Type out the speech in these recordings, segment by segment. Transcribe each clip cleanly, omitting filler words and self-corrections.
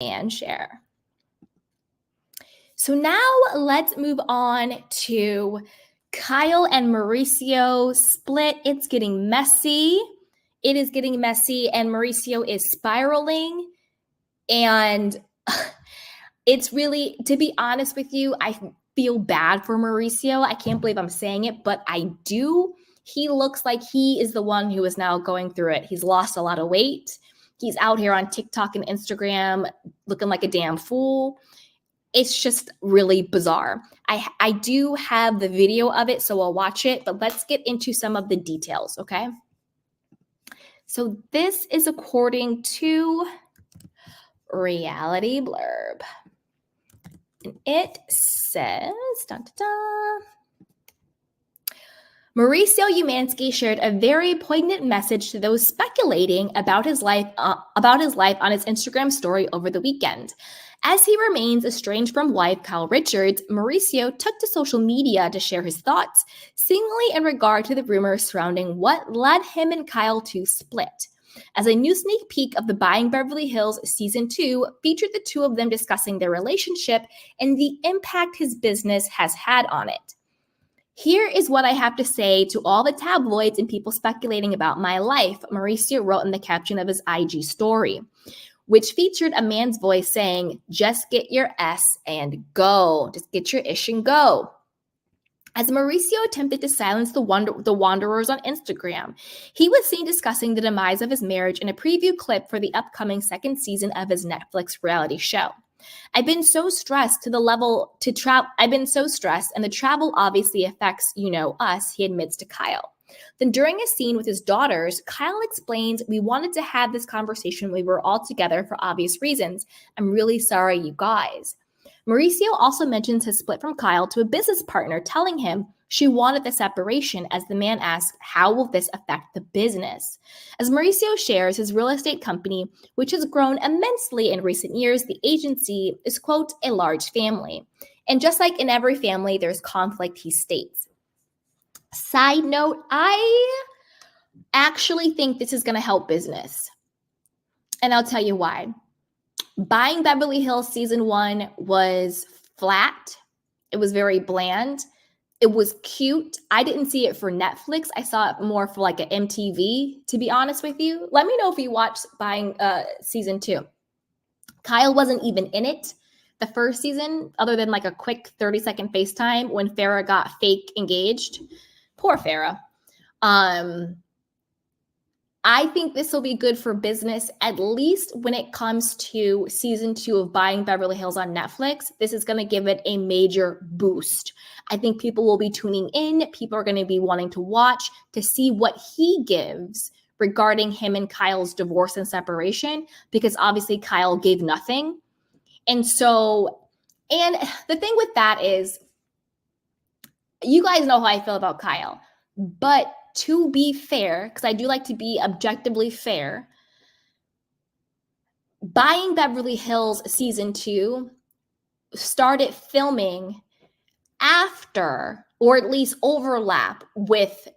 and share. So now let's move on to Kyle and Mauricio split. It's getting messy. It is getting messy, and Mauricio is spiraling. And it's really, to be honest with you, I feel bad for Mauricio. I can't believe I'm saying it, but I do. He looks like he is the one who is now going through it. He's lost a lot of weight. He's out here on TikTok and Instagram looking like a damn fool. It's just really bizarre. I do have the video of it, so I'll watch it, but let's get into some of the details, okay? So this is according to Reality Blurb. And it says, dun, dun, dun, Mauricio Umansky shared a very poignant message to those speculating about his life on his Instagram story over the weekend. As he remains estranged from wife Kyle Richards, Mauricio took to social media to share his thoughts, seemingly in regard to the rumors surrounding what led him and Kyle to split. As a new sneak peek of the Buying Beverly Hills Season 2 featured the two of them discussing their relationship and the impact his business has had on it. Here is what I have to say to all the tabloids and people speculating about my life, Mauricio wrote in the caption of his IG story, which featured a man's voice saying, just get your S and go. Just get your ish and go. As Mauricio attempted to silence the wanderers on Instagram, he was seen discussing the demise of his marriage in a preview clip for the upcoming second season of his Netflix reality show. I've been so stressed and the travel obviously affects, us, he admits to Kyle. Then during a scene with his daughters, Kyle explains, we wanted to have this conversation when we were all together for obvious reasons. I'm really sorry, you guys. Mauricio also mentions his split from Kyle to a business partner, telling him she wanted the separation as the man asked, how will this affect the business? As Mauricio shares, his real estate company, which has grown immensely in recent years, the agency is, quote, a large family. And just like in every family, there's conflict, he states. Side note, I actually think this is going to help business. And I'll tell you why. Buying Beverly Hills Season 1 was flat. It was very bland. It was cute. I didn't see it for Netflix. I saw it more for like an MTV, to be honest with you. Let me know if you watched Buying Season 2. Kyle wasn't even in it the first season, other than like a quick 30-second FaceTime when Farrah got fake engaged. Poor Farrah. I think this will be good for business, at least when it comes to Season 2 of Buying Beverly Hills on Netflix. This is going to give it a major boost. I think people will be tuning in. People are going to be wanting to watch to see what he gives regarding him and Kyle's divorce and separation, because obviously Kyle gave nothing. And the thing with that is, you guys know how I feel about Kyle, but to be fair, because I do like to be objectively fair, Buying Beverly Hills Season 2 started filming after, or at least overlap with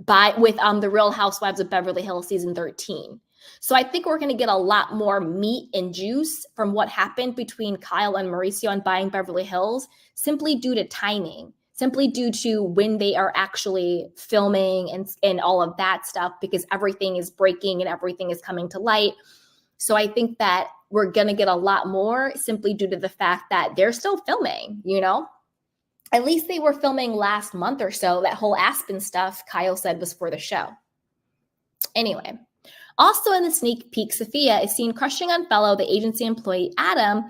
the Real Housewives of Beverly Hills Season 13. So I think we're going to get a lot more meat and juice from what happened between Kyle and Mauricio on Buying Beverly Hills, simply due to timing. Simply due to when they are actually filming and all of that stuff, because everything is breaking and everything is coming to light. So I think that we're going to get a lot more simply due to the fact that they're still filming, At least they were filming last month or so. That whole Aspen stuff, Kyle said, was for the show. Anyway, also in the sneak peek, Sophia is seen crushing on the agency employee Adam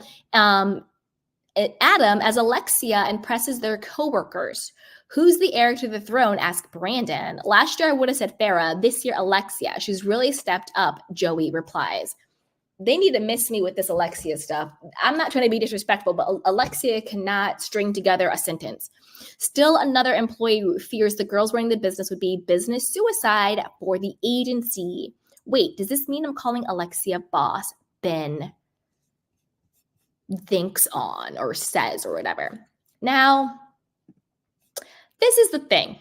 as Alexia impresses their coworkers. Who's the heir to the throne? Asked Brandon. Last year I would have said Farrah. This year Alexia. She's really stepped up, Joey replies. They need to miss me with this Alexia stuff. I'm not trying to be disrespectful, but Alexia cannot string together a sentence. Still, another employee fears the girls running the business would be business suicide for the agency. Wait, does this mean I'm calling Alexia boss? Ben thinks on or says or whatever. Now, this is the thing.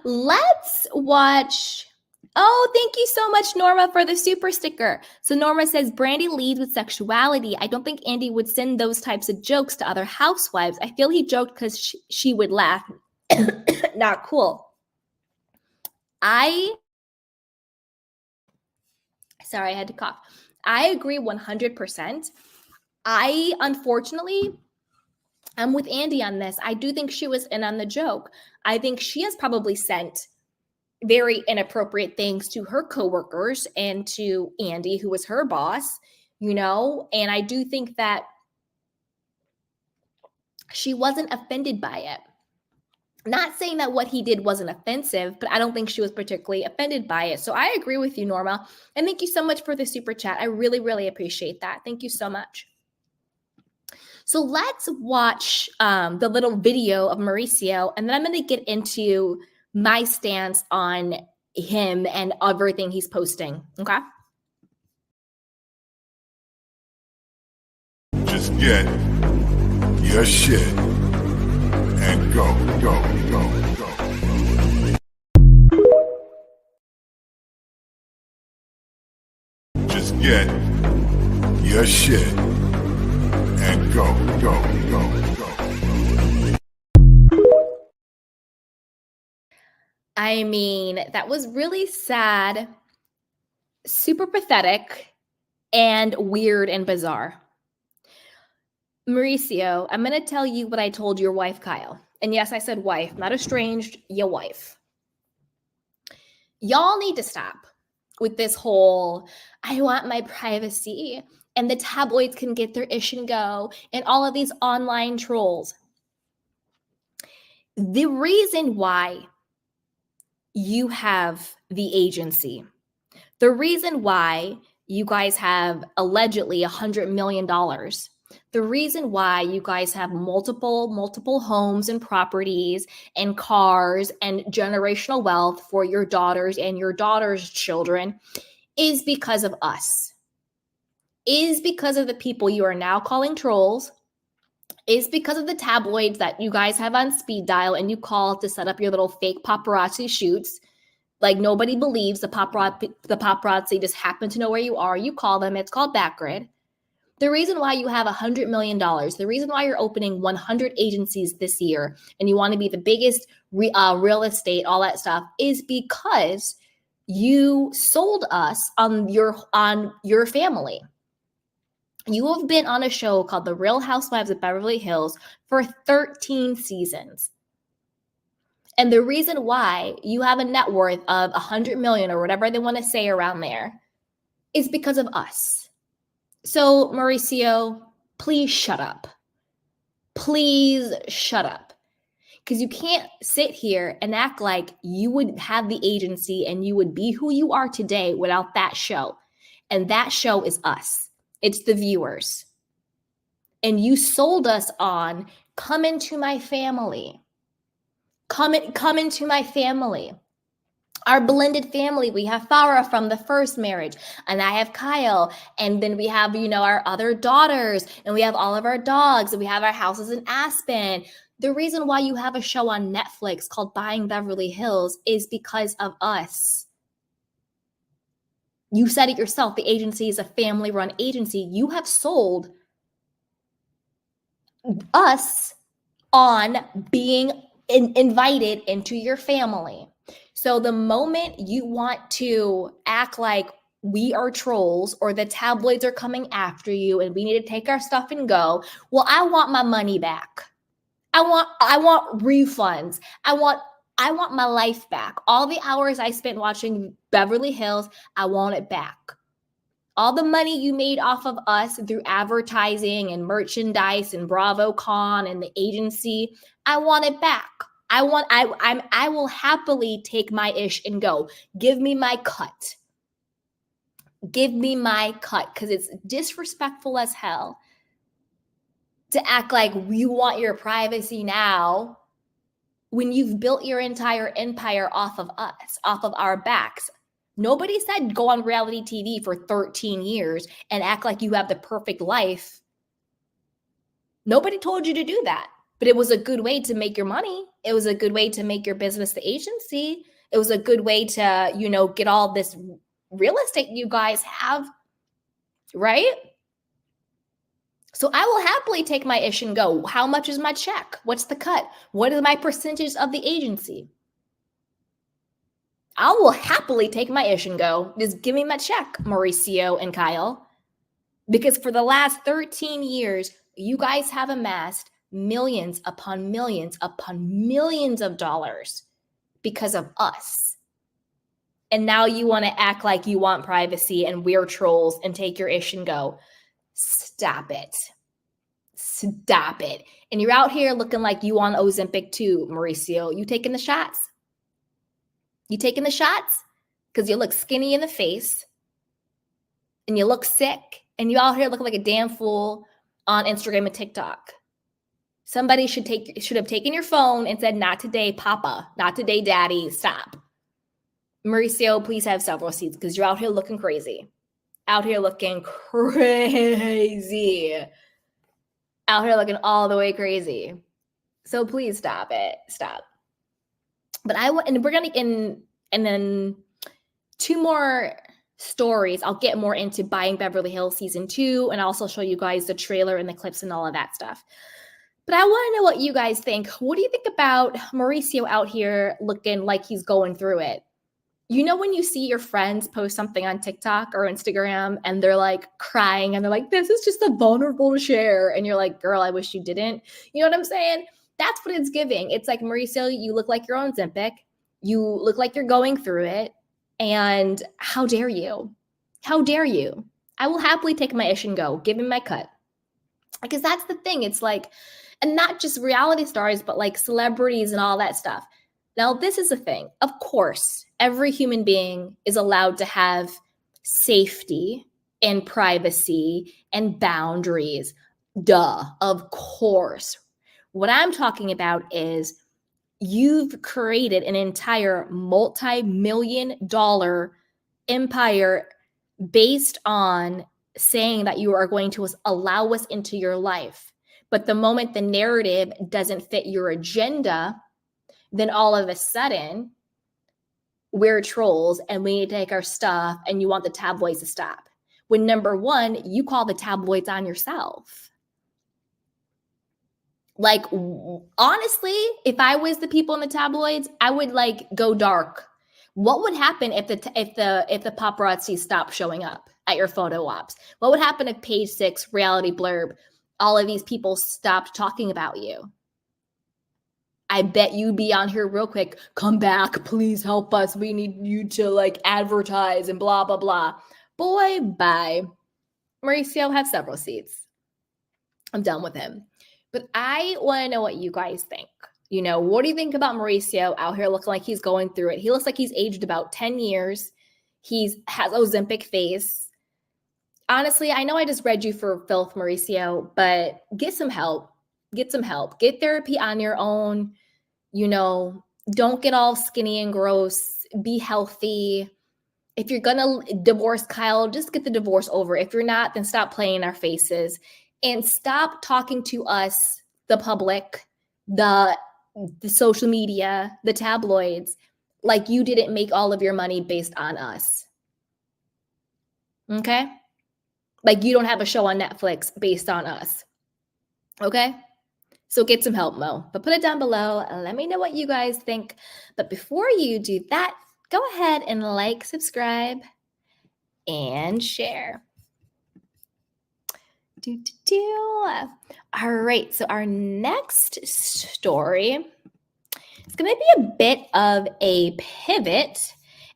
Let's watch Oh, thank you so much, Norma, for the super sticker. So Norma says, Brandy leads with sexuality. I don't think Andy would send those types of jokes to other housewives. I feel he joked because she would laugh. Not cool. Sorry, I had to cough. I agree 100%. Unfortunately, I'm with Andy on this. I do think she was in on the joke. I think she has probably sent very inappropriate things to her coworkers and to Andy, who was her boss, and I do think that she wasn't offended by it. Not saying that what he did wasn't offensive, but I don't think she was particularly offended by it. So I agree with you, Norma. And thank you so much for the super chat. I really, really appreciate that. Thank you so much. So let's watch the little video of Mauricio, and then I'm going to get into my stance on him and everything he's posting. Okay? Just get your shit and go. Just get your shit and go. I mean, that was really sad, super pathetic, and weird and bizarre. Mauricio, I'm going to tell you what I told your wife, Kyle. And yes, I said wife, not estranged, your wife. Y'all need to stop with this whole, I want my privacy, and the tabloids can get their ish and go, and all of these online trolls. The reason why you have the agency, the reason why you guys have allegedly $100 million, the reason why you guys have multiple homes and properties and cars and generational wealth for your daughters and your daughters' children is because of us, is because of the people you are now calling trolls, is because of the tabloids that you guys have on speed dial and you call to set up your little fake paparazzi shoots. Like nobody believes the paparazzi just happen to know where you are. You call them. It's called backgrid. The reason why you have $100 million, the reason why you're opening 100 agencies this year and you want to be the biggest real estate, all that stuff, is because you sold us on your family. You have been on a show called The Real Housewives of Beverly Hills for 13 seasons. And the reason why you have a net worth of 100 million or whatever they want to say around there is because of us. So, Mauricio, please shut up. Please shut up. Because you can't sit here and act like you would have the agency and you would be who you are today without that show. And that show is us. It's the viewers. And you sold us on, come into my family. Come into my family. Our blended family. We have Farah from the first marriage, and I have Kyle, and then we have, our other daughters, and we have all of our dogs, and we have our houses in Aspen. The reason why you have a show on Netflix called Buying Beverly Hills is because of us. You said it yourself. The agency is a family-run agency. You have sold us on being invited into your family. So the moment you want to act like we are trolls or the tabloids are coming after you and we need to take our stuff and go, well, I want my money back. I want refunds. I want my life back. All the hours I spent watching Beverly Hills, I want it back. All the money you made off of us through advertising and merchandise and BravoCon and the agency, I want it back. I will happily take my ish and go. Give me my cut. Give me my cut, because it's disrespectful as hell to act like you want your privacy now when you've built your entire empire off of us, off of our backs. Nobody said go on reality TV for 13 years and act like you have the perfect life. Nobody told you to do that. But it was a good way to make your money. It was a good way to make your business the agency. It was a good way to, get all this real estate you guys have, right? So I will happily take my ish and go. How much is my check? What's the cut? What is my percentage of the agency? I will happily take my ish and go. Just give me my check, Mauricio and Kyle. Because for the last 13 years, you guys have amassed millions upon millions upon millions of dollars because of us. And now you want to act like you want privacy and we're trolls and take your ish and go. Stop it. Stop it. And you're out here looking like you on Ozempic too, Mauricio. You taking the shots? You taking the shots? Because you look skinny in the face and you look sick and you out here looking like a damn fool on Instagram and TikTok. Somebody should have taken your phone and said, not today, Papa. Not today, Daddy. Stop. Mauricio, please have several seats because you're out here looking crazy. Out here looking crazy. Out here looking all the way crazy. So please stop it. Stop. But we're going to, and then 2 more stories. I'll get more into Buying Beverly Hills season 2, and I'll also show you guys the trailer and the clips and all of that stuff. But I want to know what you guys think. What do you think about Mauricio out here looking like he's going through it? When you see your friends post something on TikTok or Instagram and they're like crying and they're like, this is just a vulnerable to share. And you're like, girl, I wish you didn't. You know what I'm saying? That's what it's giving. It's like, Mauricio, you look like you're on Ozempic. You look like you're going through it. And how dare you? How dare you? I will happily take my ish and go. Give me my cut. Because that's the thing. It's like, and not just reality stars, but like celebrities and all that stuff. Now, this is the thing. Of course, every human being is allowed to have safety and privacy and boundaries. Duh, of course. What I'm talking about is you've created an entire multi-million-dollar empire based on saying that you are going to allow us into your life. But the moment the narrative doesn't fit your agenda, then all of a sudden, we're trolls and we need to take our stuff and you want the tabloids to stop. When number one, you call the tabloids on yourself. Like, honestly, if I was the people in the tabloids, I would like go dark. What would happen if the paparazzi stopped showing up at your photo ops? What would happen if Page 6, Reality Blurb, all of these people stopped talking about you? I bet you'd be on here real quick. Come back, please help us. We need you to like advertise and blah, blah, blah. Boy, bye. Mauricio, have several seats. I'm done with him. But I want to know what you guys think. What do you think about Mauricio out here looking like he's going through it? He looks like he's aged about 10 years. He has Ozempic face. Honestly, I know I just read you for filth, Mauricio, but get some help. Get some help. Get therapy on your own. Don't get all skinny and gross. Be healthy. If you're going to divorce Kyle, just get the divorce over. If you're not, then stop playing in our faces. And stop talking to us, the public, the social media, the tabloids, like you didn't make all of your money based on us. Okay? Like you don't have a show on Netflix based on us. Okay? So get some help, Mo. But put it down below. Let me know what you guys think. But before you do that, go ahead and like, subscribe, and share. All right. So our next story is going to be a bit of a pivot.